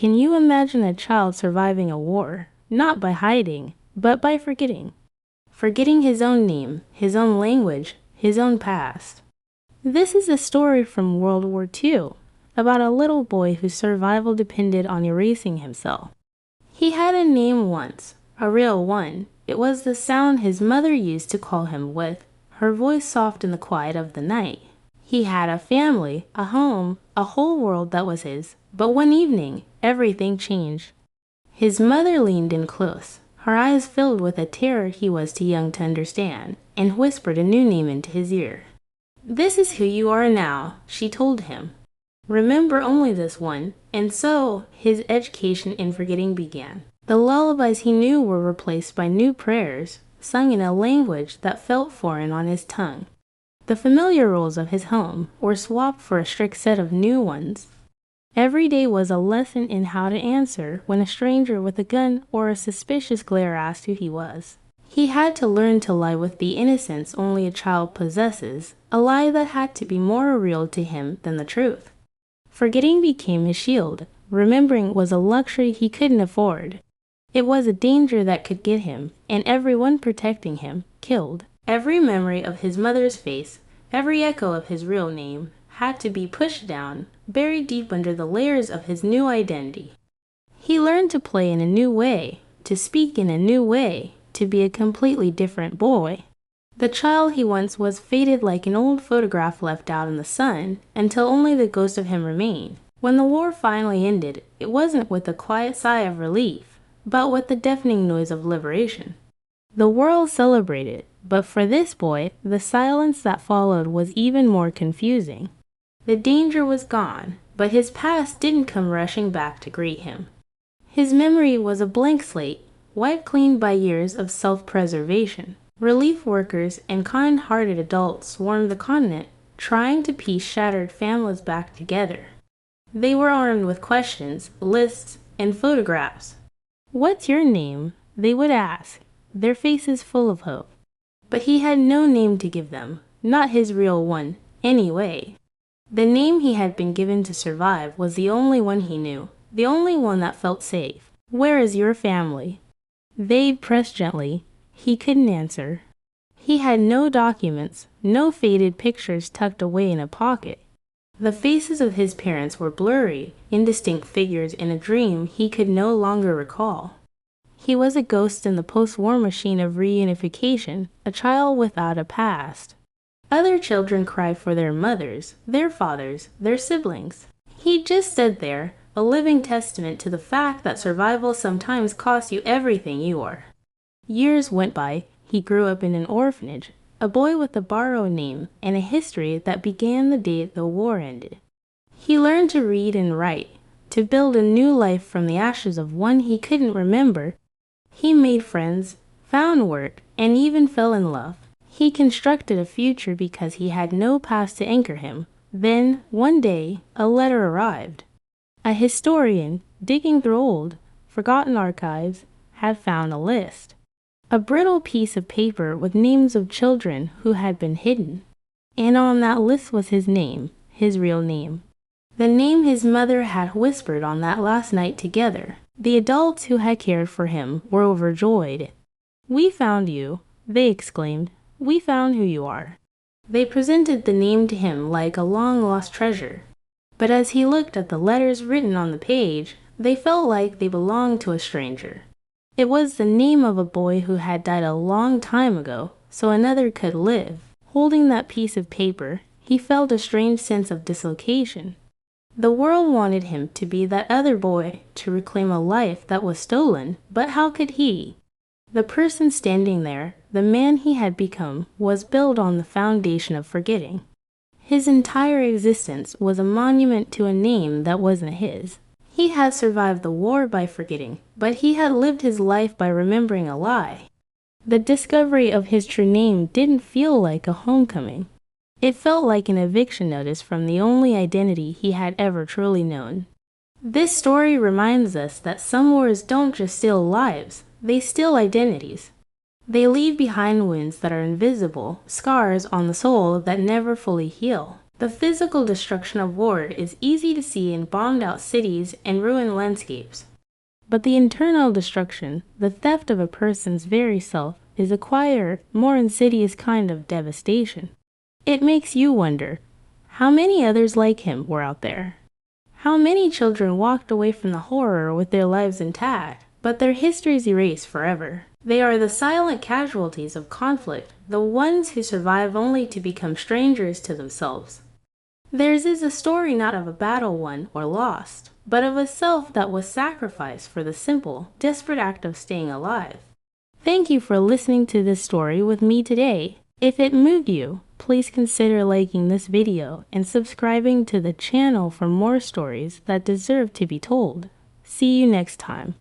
Can you imagine a child surviving a war, not by hiding, but by forgetting? Forgetting his own name, his own language, his own past. This is a story from World War II, about a little boy whose survival depended on erasing himself. He had a name once, a real one. It was the sound his mother used to call him with, her voice soft in the quiet of the night. He had a family, a home, a whole world that was his. But one evening, everything changed. His mother leaned in close, her eyes filled with a terror he was too young to understand, and whispered a new name into his ear. "This is who you are now," she told him. "Remember only this one." And so, his education in forgetting began. The lullabies he knew were replaced by new prayers, sung in a language that felt foreign on his tongue. The familiar rules of his home were swapped for a strict set of new ones. Every day was a lesson in how to answer when a stranger with a gun or a suspicious glare asked who he was. He had to learn to lie with the innocence only a child possesses, a lie that had to be more real to him than the truth. Forgetting became his shield. Remembering was a luxury he couldn't afford. It was a danger that could get him, and everyone protecting him, killed. Every memory of his mother's face, every echo of his real name, had to be pushed down, buried deep under the layers of his new identity. He learned to play in a new way, to speak in a new way, to be a completely different boy. The child he once was faded like an old photograph left out in the sun, until only the ghost of him remained. When the war finally ended, it wasn't with a quiet sigh of relief, but with the deafening noise of liberation. The world celebrated, but for this boy, the silence that followed was even more confusing. The danger was gone, but his past didn't come rushing back to greet him. His memory was a blank slate, wiped clean by years of self-preservation. Relief workers and kind-hearted adults swarmed the continent, trying to piece shattered families back together. They were armed with questions, lists, and photographs. "What's your name?" they would ask, their faces full of hope. But he had no name to give them, not his real one, anyway. The name he had been given to survive was the only one he knew, the only one that felt safe. "Where is your family?" They pressed gently. He couldn't answer. He had no documents, no faded pictures tucked away in a pocket. The faces of his parents were blurry, indistinct figures in a dream he could no longer recall. He was a ghost in the post-war machine of reunification, a child without a past. Other children cried for their mothers, their fathers, their siblings. He just stood there, a living testament to the fact that survival sometimes costs you everything you are. Years went by. He grew up in an orphanage, a boy with a borrowed name and a history that began the day the war ended. He learned to read and write, to build a new life from the ashes of one he couldn't remember. He made friends, found work, and even fell in love. He constructed a future because he had no past to anchor him. Then, one day, a letter arrived. A historian, digging through old, forgotten archives, had found a list. A brittle piece of paper with names of children who had been hidden. And on that list was his name, his real name. The name his mother had whispered on that last night together. The adults who had cared for him were overjoyed. "We found you," they exclaimed. "We found who you are." They presented the name to him like a long-lost treasure. But as he looked at the letters written on the page, they felt like they belonged to a stranger. It was the name of a boy who had died a long time ago, so another could live. Holding that piece of paper, he felt a strange sense of dislocation. The world wanted him to be that other boy, to reclaim a life that was stolen, but how could he? The person standing there, the man he had become, was built on the foundation of forgetting. His entire existence was a monument to a name that wasn't his. He had survived the war by forgetting, but he had lived his life by remembering a lie. The discovery of his true name didn't feel like a homecoming. It felt like an eviction notice from the only identity he had ever truly known. This story reminds us that some wars don't just steal lives, they steal identities. They leave behind wounds that are invisible, scars on the soul that never fully heal. The physical destruction of war is easy to see in bombed-out cities and ruined landscapes. But the internal destruction, the theft of a person's very self, is a quieter, more insidious kind of devastation. It makes you wonder, how many others like him were out there? How many children walked away from the horror with their lives intact, but their histories erased forever? They are the silent casualties of conflict, the ones who survive only to become strangers to themselves. Theirs is a story not of a battle won or lost, but of a self that was sacrificed for the simple, desperate act of staying alive. Thank you for listening to this story with me today. If it moved you, please consider liking this video and subscribing to the channel for more stories that deserve to be told. See you next time.